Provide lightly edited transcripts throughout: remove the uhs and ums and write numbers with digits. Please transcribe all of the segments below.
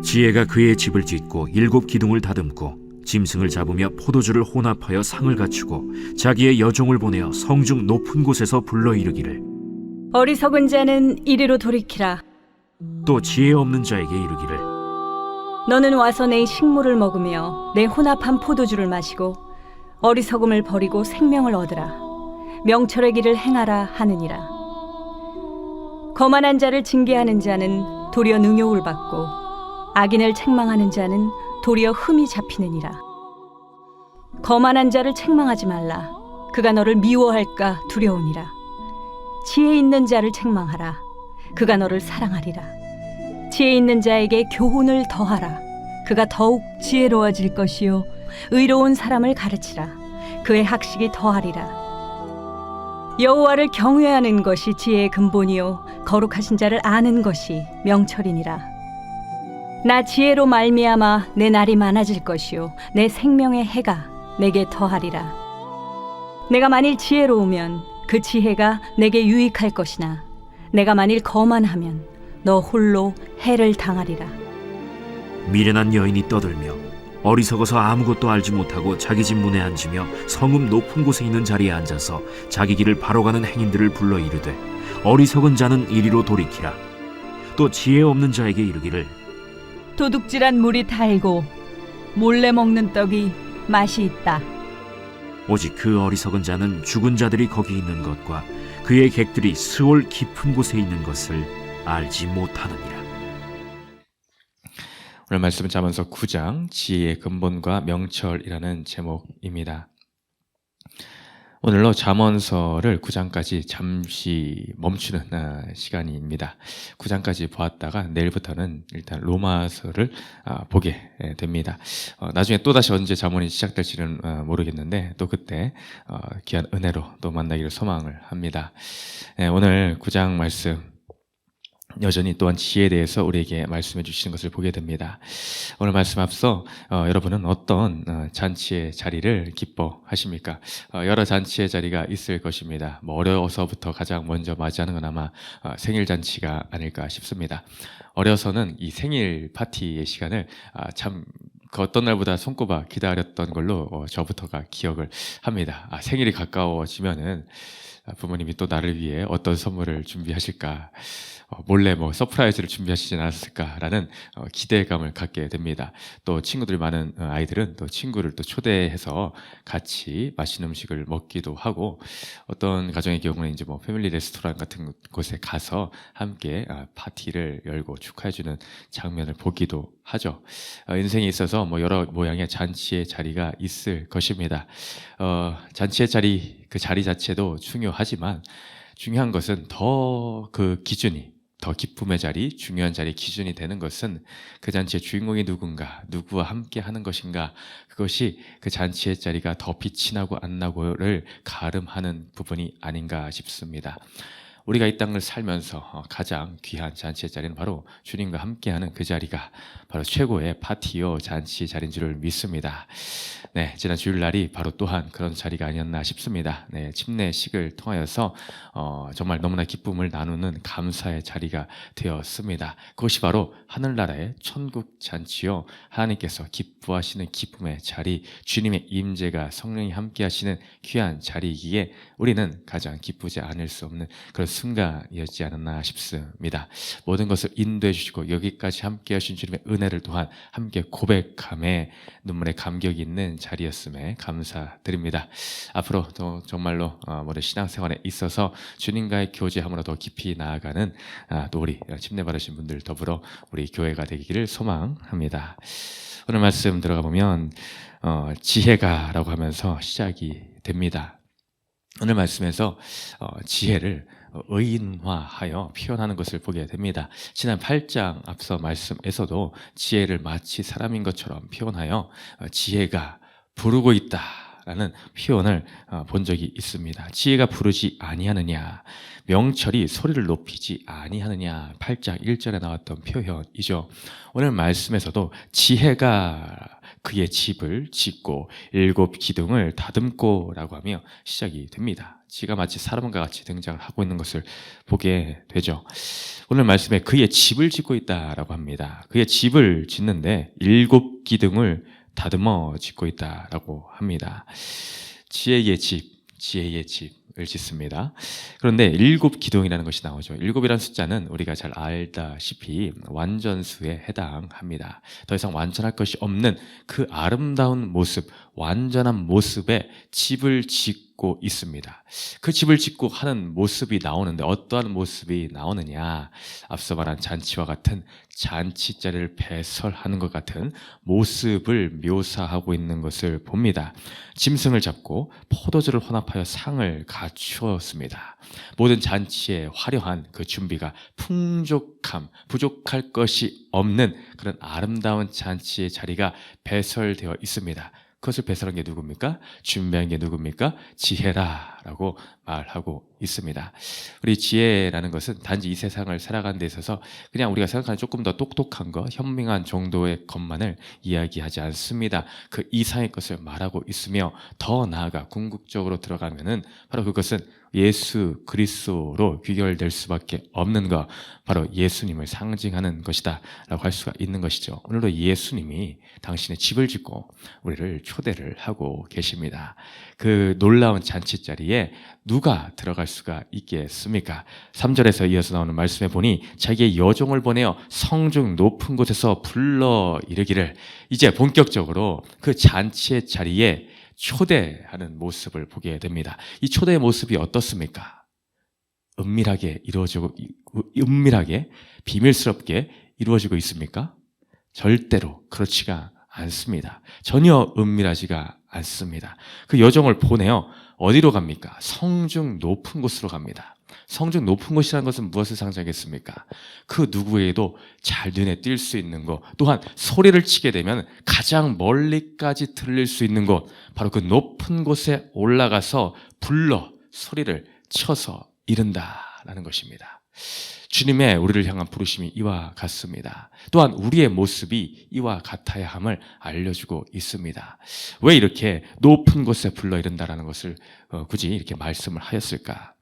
지혜가 그의 집을 짓고 7기둥을 다듬고 짐승을 잡으며 포도주를 혼합하여 상을 갖추고 자기의 여종을 보내어 성중 높은 곳에서 불러 이르기를 어리석은 자는 이리로 돌이키라. 또 지혜 없는 자에게 이르기를 너는 와서 내 식물을 먹으며 내 혼합한 포도주를 마시고 어리석음을 버리고 생명을 얻으라. 명철의 길을 행하라 하느니라. 거만한 자를 징계하는 자는 도리어 능욕을 받고 악인을 책망하는 자는 도리어 흠이 잡히느니라. 거만한 자를 책망하지 말라. 그가 너를 미워할까 두려우니라. 지혜 있는 자를 책망하라. 그가 너를 사랑하리라. 지혜 있는 자에게 교훈을 더하라. 그가 더욱 지혜로워질 것이요 의로운 사람을 가르치라. 그의 학식이 더하리라. 여호와를 경외하는 것이 지혜의 근본이요 거룩하신 자를 아는 것이 명철이니라. 나 지혜로 말미암아 내 날이 많아질 것이요 내 생명의 해가 내게 더하리라. 내가 만일 지혜로우면 그 지혜가 내게 유익할 것이나 내가 만일 거만하면 너 홀로 해를 당하리라. 미련한 여인이 떠들며 어리석어서 아무것도 알지 못하고 자기 집 문에 앉으며 성읍 높은 곳에 있는 자리에 앉아서 자기 길을 바로 가는 행인들을 불러 이르되 어리석은 자는 이리로 돌이키라. 또 지혜 없는 자에게 이르기를 도둑질한 물이 달고 몰래 먹는 떡이 맛이 있다. 오직 그 어리석은 자는 죽은 자들이 거기 있는 것과 그의 객들이 스올 깊은 곳에 있는 것을 알지 못하느니라. 오늘 말씀은 잠언서 9장 지혜의 근본과 명철이라는 제목입니다. 오늘로 잠언서를 9장까지 잠시 멈추는 시간입니다. 9장까지 보았다가 내일부터는 일단 로마서를 보게 됩니다. 나중에 또다시 언제 잠언이 시작될지는 모르겠는데 또 그때 귀한 은혜로 또 만나기를 소망을 합니다. 오늘 9장 말씀 여전히 또한 지혜에 대해서 우리에게 말씀해 주시는 것을 보게 됩니다. 오늘 말씀 앞서 여러분은 어떤 잔치의 자리를 기뻐하십니까? 여러 잔치의 자리가 있을 것입니다. 어려서부터 가장 먼저 맞이하는 건 아마 생일 잔치가 아닐까 싶습니다. 어려서는 이 생일 파티의 시간을 참 그 어떤 날보다 손꼽아 기다렸던 걸로 저부터가 기억을 합니다. 생일이 가까워지면은 부모님이 또 나를 위해 어떤 선물을 준비하실까, 몰래 서프라이즈를 준비하시지 않았을까라는 기대감을 갖게 됩니다. 또 친구들이 많은 아이들은 또 친구를 또 초대해서 같이 맛있는 음식을 먹기도 하고, 어떤 가정의 경우는 이제 패밀리 레스토랑 같은 곳에 가서 함께 파티를 열고 축하해주는 장면을 보기도 하죠. 인생에 있어서 여러 모양의 잔치의 자리가 있을 것입니다. 잔치의 자리, 그 자리 자체도 중요하지만 중요한 것은 더 그 기준이, 더 기쁨의 자리, 중요한 자리 기준이 되는 것은 그 잔치의 주인공이 누군가, 누구와 함께 하는 것인가, 그것이 그 잔치의 자리가 더 빛이 나고 안 나고를 가름하는 부분이 아닌가 싶습니다. 우리가 이 땅을 살면서 가장 귀한 잔치의 자리는 바로 주님과 함께하는 그 자리가 바로 최고의 파티요 잔치 자리인 줄을 믿습니다. 네, 지난 주일날이 바로 또한 그런 자리가 아니었나 싶습니다. 네, 침례식을 통하여서 정말 너무나 기쁨을 나누는 감사의 자리가 되었습니다. 그것이 바로 하늘나라의 천국 잔치요, 하나님께서 기뻐하시는 기쁨의 자리, 주님의 임재가 성령이 함께하시는 귀한 자리이기에 우리는 가장 기쁘지 않을 수 없는 그런 순간이었지 않았나 싶습니다. 모든 것을 인도해 주시고 여기까지 함께 하신 주님의 은혜를 또한 함께 고백함에 눈물에 감격이 있는 자리였음에 감사드립니다. 앞으로도 정말로 우리 신앙생활에 있어서 주님과의 교제함으로 더 깊이 나아가는 또 우리 침례 받으신 분들 더불어 우리 교회가 되기를 소망합니다. 오늘 말씀 들어가 보면 지혜가라고 하면서 시작이 됩니다. 오늘 말씀에서 지혜를 의인화하여 표현하는 것을 보게 됩니다. 지난 8장 앞서 말씀에서도 지혜를 마치 사람인 것처럼 표현하여 지혜가 부르고 있다 라는 표현을 본 적이 있습니다. 지혜가 부르지 아니하느냐, 명철이 소리를 높이지 아니하느냐, 8장 1절에 나왔던 표현이죠. 오늘 말씀에서도 지혜가 그의 집을 짓고 7 기둥을 다듬고 라고 하며 시작이 됩니다. 지가 마치 사람과 같이 등장을 하고 있는 것을 보게 되죠. 오늘 말씀에 그의 집을 짓고 있다라고 합니다. 그의 집을 짓는데 7 기둥을 다듬어 짓고 있다라고 합니다. 지혜의 집을 짓습니다. 그런데 7 기둥이라는 것이 나오죠. 7이라는 숫자는 우리가 잘 알다시피 완전수에 해당합니다. 더 이상 완전할 것이 없는 그 아름다운 모습, 완전한 모습의 집을 짓고 있습니다. 그 집을 짓고 하는 모습이 나오는데 어떠한 모습이 나오느냐, 앞서 말한 잔치와 같은 잔치자리를 배설하는 것 같은 모습을 묘사하고 있는 것을 봅니다. 짐승을 잡고 포도주를 혼합하여 상을 갖추었습니다. 모든 잔치의 화려한 그 준비가 풍족함, 부족할 것이 없는 그런 아름다운 잔치의 자리가 배설되어 있습니다. 그것을 배설한 게 누굽니까? 준비한 게 누굽니까? 지혜라라고 말하고 있습니다. 우리 지혜라는 것은 단지 이 세상을 살아가는 데 있어서 그냥 우리가 생각하는 조금 더 똑똑한 것, 현명한 정도의 것만을 이야기하지 않습니다. 그 이상의 것을 말하고 있으며 더 나아가 궁극적으로 들어가면은 바로 그것은 예수 그리스도로 귀결될 수밖에 없는 것, 바로 예수님을 상징하는 것이다 라고 할 수가 있는 것이죠. 오늘도 예수님이 당신의 집을 짓고 우리를 초대를 하고 계십니다. 그 놀라운 잔치자리에 누가 들어갈 수가 있겠습니까? 3절에서 이어서 나오는 말씀에 보니 자기의 여종을 보내어 성중 높은 곳에서 불러 이르기를, 이제 본격적으로 그 잔치의 자리에 초대하는 모습을 보게 됩니다. 이 초대의 모습이 어떻습니까? 은밀하게 비밀스럽게 이루어지고 있습니까? 절대로 그렇지가 않습니다. 전혀 은밀하지가 않습니다. 그 여종을 보내어 어디로 갑니까? 성중 높은 곳으로 갑니다. 성중 높은 곳이라는 것은 무엇을 상징하겠습니까? 그 누구에도 잘 눈에 띌 수 있는 곳, 또한 소리를 치게 되면 가장 멀리까지 들릴 수 있는 곳, 바로 그 높은 곳에 올라가서 불러 소리를 쳐서 이른다라는 것입니다. 주님의 우리를 향한 부르심이 이와 같습니다. 또한 우리의 모습이 이와 같아야 함을 알려주고 있습니다. 왜 이렇게 높은 곳에 불러 이른다라는 것을 굳이 이렇게 말씀을 하였을까?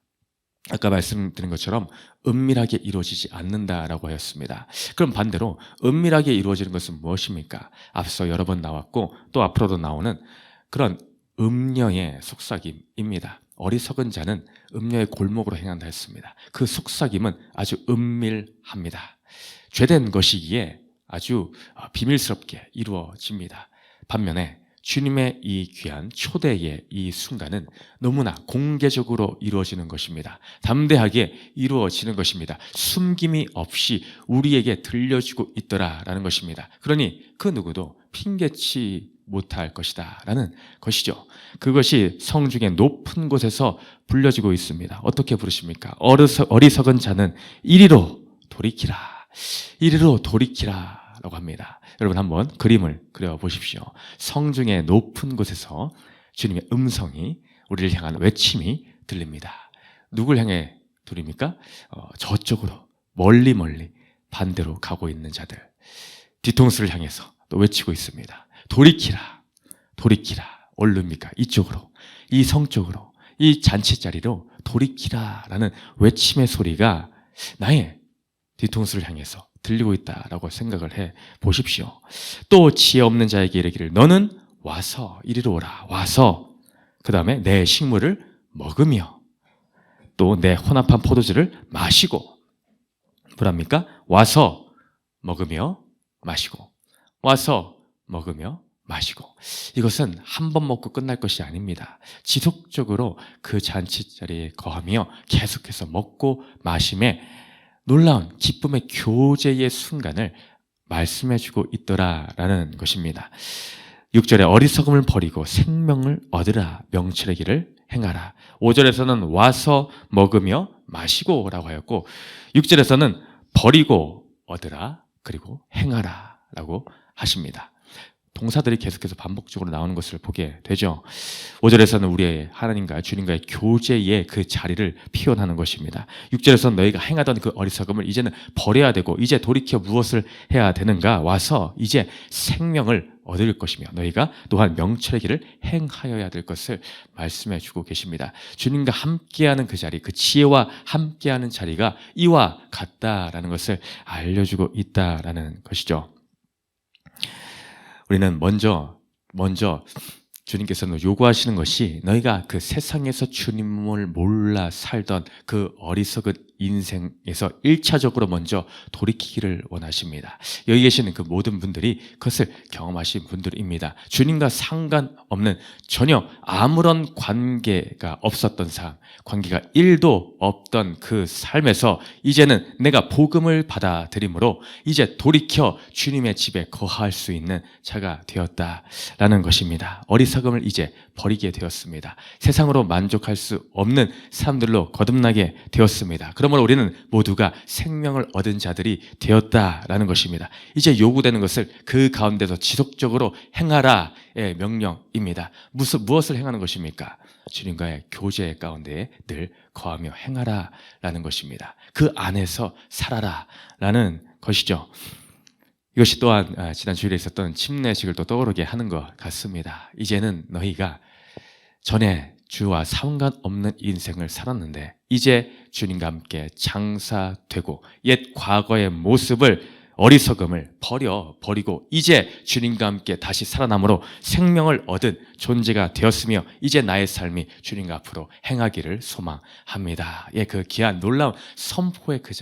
아까 말씀드린 것처럼 은밀하게 이루어지지 않는다라고 하였습니다. 그럼 반대로 은밀하게 이루어지는 것은 무엇입니까? 앞서 여러 번 나왔고 또 앞으로도 나오는 그런 음녀의 속삭임입니다. 어리석은 자는 음녀의 골목으로 행한다 했습니다. 그 속삭임은 아주 은밀합니다. 죄된 것이기에 아주 비밀스럽게 이루어집니다. 반면에 주님의 이 귀한 초대의 이 순간은 너무나 공개적으로 이루어지는 것입니다. 담대하게 이루어지는 것입니다. 숨김이 없이 우리에게 들려주고 있더라라는 것입니다. 그러니 그 누구도 핑계치 못할 것이다 라는 것이죠. 그것이 성중의 높은 곳에서 불려지고 있습니다. 어떻게 부르십니까? 어리석은 자는 이리로 돌이키라, 이리로 돌이키라 라고 합니다. 여러분 한번 그림을 그려보십시오. 성중의 높은 곳에서 주님의 음성이, 우리를 향한 외침이 들립니다. 누굴 향해 들립니까? 저쪽으로 멀리 반대로 가고 있는 자들, 뒤통수를 향해서 또 외치고 있습니다. 돌이키라, 돌이키라. 어디입니까? 이쪽으로, 이 성 쪽으로, 이 잔치자리로 돌이키라 라는 외침의 소리가 나의 뒤통수를 향해서 들리고 있다라고 생각을 해 보십시오. 또 지혜 없는 자에게 이르기를, 너는 와서 이리로 오라. 와서 그 다음에 내 식물을 먹으며 또 내 혼합한 포도주를 마시고, 뭐랍니까? 와서 먹으며 마시고, 와서 먹으며 마시고. 이것은 한 번 먹고 끝날 것이 아닙니다. 지속적으로 그 잔치자리에 거하며 계속해서 먹고 마심에 놀라운 기쁨의 교제의 순간을 말씀해주고 있더라라는 것입니다. 6절에 어리석음을 버리고 생명을 얻으라, 명철의 길을 행하라. 5절에서는 와서 먹으며 마시고 라고 하였고 6절에서는 버리고 얻으라 그리고 행하라 라고 하십니다. 동사들이 계속해서 반복적으로 나오는 것을 보게 되죠. 5절에서는 우리의 하나님과 주님과의 교제의 그 자리를 표현하는 것입니다. 6절에서는 너희가 행하던 그 어리석음을 이제는 버려야 되고 이제 돌이켜 무엇을 해야 되는가? 와서 이제 생명을 얻을 것이며 너희가 또한 명철의 길을 행하여야 될 것을 말씀해 주고 계십니다. 주님과 함께하는 그 자리, 그 지혜와 함께하는 자리가 이와 같다라는 것을 알려주고 있다라는 것이죠. 우리는 먼저 주님께서는 요구하시는 것이 너희가 그 세상에서 주님을 몰라 살던 그 어리석은 인생에서 1차적으로 먼저 돌이키기를 원하십니다. 여기 계시는 그 모든 분들이 그것을 경험하신 분들입니다. 주님과 상관없는 전혀 아무런 관계가 없었던 삶, 관계가 1도 없던 그 삶에서 이제는 내가 복음을 받아들임으로 이제 돌이켜 주님의 집에 거할 수 있는 자가 되었다라는 것입니다. 어리석음을 이제 버리게 되었습니다. 세상으로 만족할 수 없는 삶들로 거듭나게 되었습니다. 그러므로 우리는 모두가 생명을 얻은 자들이 되었다라는 것입니다. 이제 요구되는 것을 그 가운데서 지속적으로 행하라의 명령입니다. 무엇을 행하는 것입니까? 주님과의 교제 가운데 늘 거하며 행하라라는 것입니다. 그 안에서 살아라라는 것이죠. 이것이 또한 지난 주일에 있었던 침례식을 또 떠오르게 하는 것 같습니다. 이제는 너희가 전에 주와 상관없는 인생을 살았는데 이제 주님과 함께 장사되고 옛 과거의 모습을 어리석음을 버리고 이제 주님과 함께 다시 살아남으로 생명을 얻은 존재가 되었으며 이제 나의 삶이 주님과 앞으로 행하기를 소망합니다. 예, 그 귀한 놀라운 선포의 그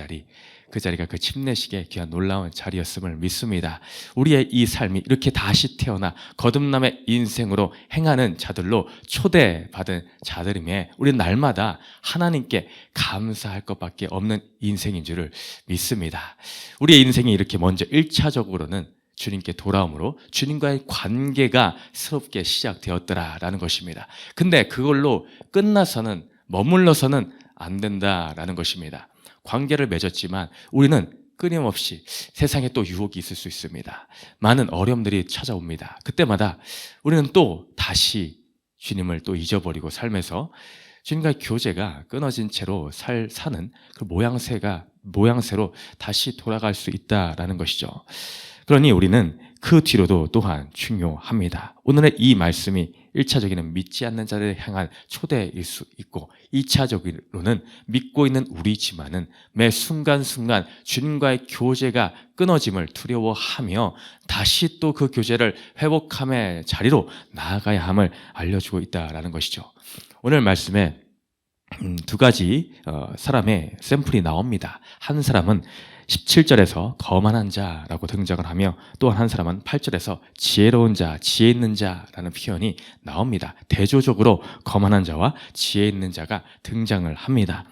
자리가 그 침례식의 귀한 놀라운 자리였음을 믿습니다. 우리의 이 삶이 이렇게 다시 태어나 거듭남의 인생으로 행하는 자들로 초대받은 자들임에 우리는 날마다 하나님께 감사할 것밖에 없는 인생인 줄을 믿습니다. 우리의 인생이 이렇게 먼저 1차적으로는 주님께 돌아옴으로 주님과의 관계가 새롭게 시작되었더라라는 것입니다. 근데 그걸로 끝나서는 머물러서는 안 된다라는 것입니다. 관계를 맺었지만 우리는 끊임없이 세상에 또 유혹이 있을 수 있습니다. 많은 어려움들이 찾아옵니다. 그때마다 우리는 또 다시 주님을 또 잊어버리고 삶에서 주님과의 교제가 끊어진 채로 사는 그 모양새로 다시 돌아갈 수 있다라는 것이죠. 그러니 우리는 그 뒤로도 또한 중요합니다. 오늘의 이 말씀이 1차적으로는 믿지 않는 자를 향한 초대일 수 있고 2차적으로는 믿고 있는 우리지만은 매 순간순간 주님과의 교제가 끊어짐을 두려워하며 다시 또 그 교제를 회복함의 자리로 나아가야 함을 알려주고 있다는 것이죠. 오늘 말씀에 두 가지 사람의 샘플이 나옵니다. 한 사람은 17절에서 거만한 자라고 등장을 하며 또 한 사람은 8절에서 지혜로운 자, 지혜 있는 자라는 표현이 나옵니다. 대조적으로 거만한 자와 지혜 있는 자가 등장을 합니다.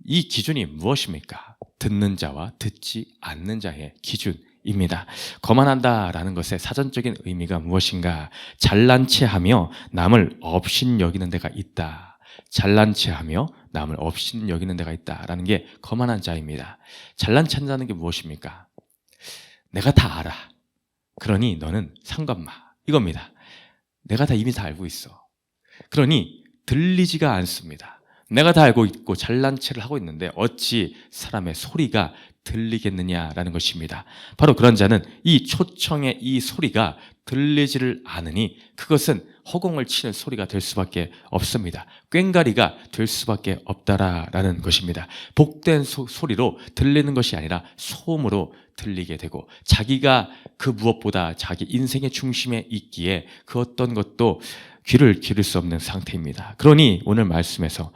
이 기준이 무엇입니까? 듣는 자와 듣지 않는 자의 기준입니다. 거만한다라는 것의 사전적인 의미가 무엇인가? 잘난 체하며 남을 업신여기는 데가 있다. 잘난 체하며 남을 업신여기는 데가 있다라는 게 거만한 자입니다. 잘난 체한다는 게 무엇입니까? 내가 다 알아. 그러니 너는 상관마. 이겁니다. 내가 이미 다 알고 있어. 그러니 들리지가 않습니다. 내가 다 알고 있고 잘난 체를 하고 있는데 어찌 사람의 소리가 들리겠느냐라는 것입니다. 바로 그런 자는 이 초청의 이 소리가 들리지를 않으니 그것은 허공을 치는 소리가 될 수밖에 없습니다. 꽹가리가 될 수밖에 없다라는 것입니다. 복된 소리로 들리는 것이 아니라 소음으로 들리게 되고 자기가 그 무엇보다 자기 인생의 중심에 있기에 그 어떤 것도 귀를 기를 수 없는 상태입니다. 그러니 오늘 말씀에서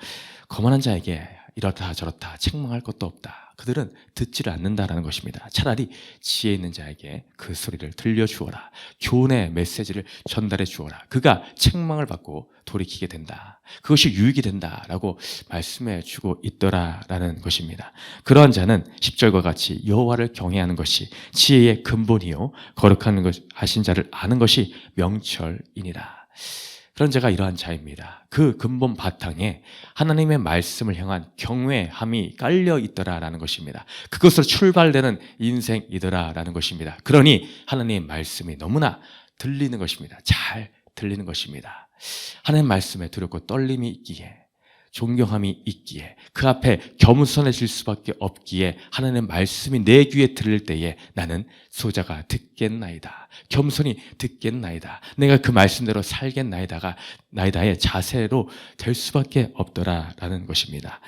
거만한 자에게 이렇다 저렇다 책망할 것도 없다. 그들은 듣지를 않는다라는 것입니다. 차라리 지혜 있는 자에게 그 소리를 들려주어라. 교훈의 메시지를 전달해 주어라. 그가 책망을 받고 돌이키게 된다. 그것이 유익이 된다라고 말씀해 주고 있더라라는 것입니다. 그러한 자는 10절과 같이 여호와를 경외하는 것이 지혜의 근본이요 거룩한 하신 자를 아는 것이 명철이니라. 그런 자가 이러한 자입니다. 그 근본 바탕에 하나님의 말씀을 향한 경외함이 깔려 있더라라는 것입니다. 그것으로 출발되는 인생이더라라는 것입니다. 그러니 하나님의 말씀이 너무나 들리는 것입니다. 잘 들리는 것입니다. 하나님 말씀에 두렵고 떨림이 있기에, 존경함이 있기에, 그 앞에 겸손해질 수밖에 없기에 하나님의 말씀이 내 귀에 들릴 때에 나는 소자가 듣겠나이다, 겸손히 듣겠나이다, 내가 그 말씀대로 살겠나이다의 자세로 될 수밖에 없더라라는 것입니다.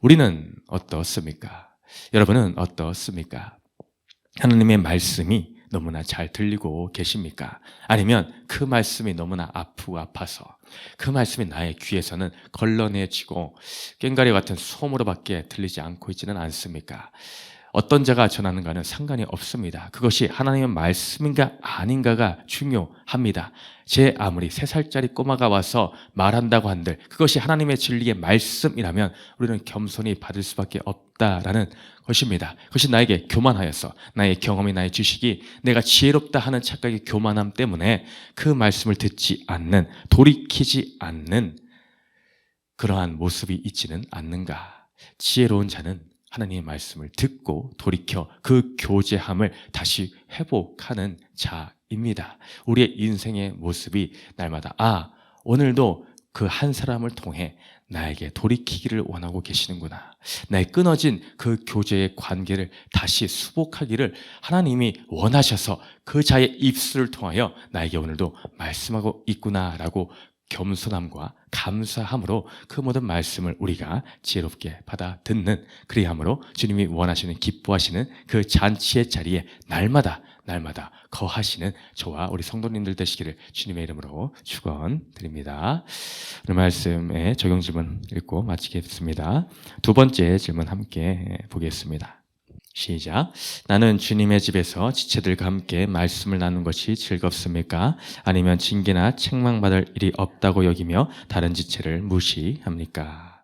우리는 어떻습니까? 여러분은 어떻습니까? 하나님의 말씀이 너무나 잘 들리고 계십니까? 아니면 그 말씀이 너무나 아프고 아파서 그 말씀이 나의 귀에서는 걸러내지고 꽹과리 같은 소음으로밖에 들리지 않고 있지는 않습니까? 어떤 자가 전하는가는 상관이 없습니다. 그것이 하나님의 말씀인가 아닌가가 중요합니다. 제 아무리 3살짜리 꼬마가 와서 말한다고 한들 그것이 하나님의 진리의 말씀이라면 우리는 겸손히 받을 수밖에 없다라는 것입니다. 그것이 나에게 교만하여서 나의 경험이, 나의 지식이 내가 지혜롭다 하는 착각의 교만함 때문에 그 말씀을 듣지 않는, 돌이키지 않는 그러한 모습이 있지는 않는가? 지혜로운 자는 하나님의 말씀을 듣고 돌이켜 그 교제함을 다시 회복하는 자입니다. 우리의 인생의 모습이 날마다 오늘도 그 한 사람을 통해 나에게 돌이키기를 원하고 계시는구나, 나의 끊어진 그 교제의 관계를 다시 수복하기를 하나님이 원하셔서 그 자의 입술을 통하여 나에게 오늘도 말씀하고 있구나라고 겸손함과 감사함으로 그 모든 말씀을 우리가 지혜롭게 받아 듣는, 그리함으로 주님이 원하시는, 기뻐하시는 그 잔치의 자리에 날마다 거하시는 저와 우리 성도님들 되시기를 주님의 이름으로 축원드립니다. 오늘 말씀의 적용 질문 읽고 마치겠습니다. 두 번째 질문 함께 보겠습니다. 시작. 나는 주님의 집에서 지체들과 함께 말씀을 나누는 것이 즐겁습니까? 아니면 징계나 책망받을 일이 없다고 여기며 다른 지체를 무시합니까?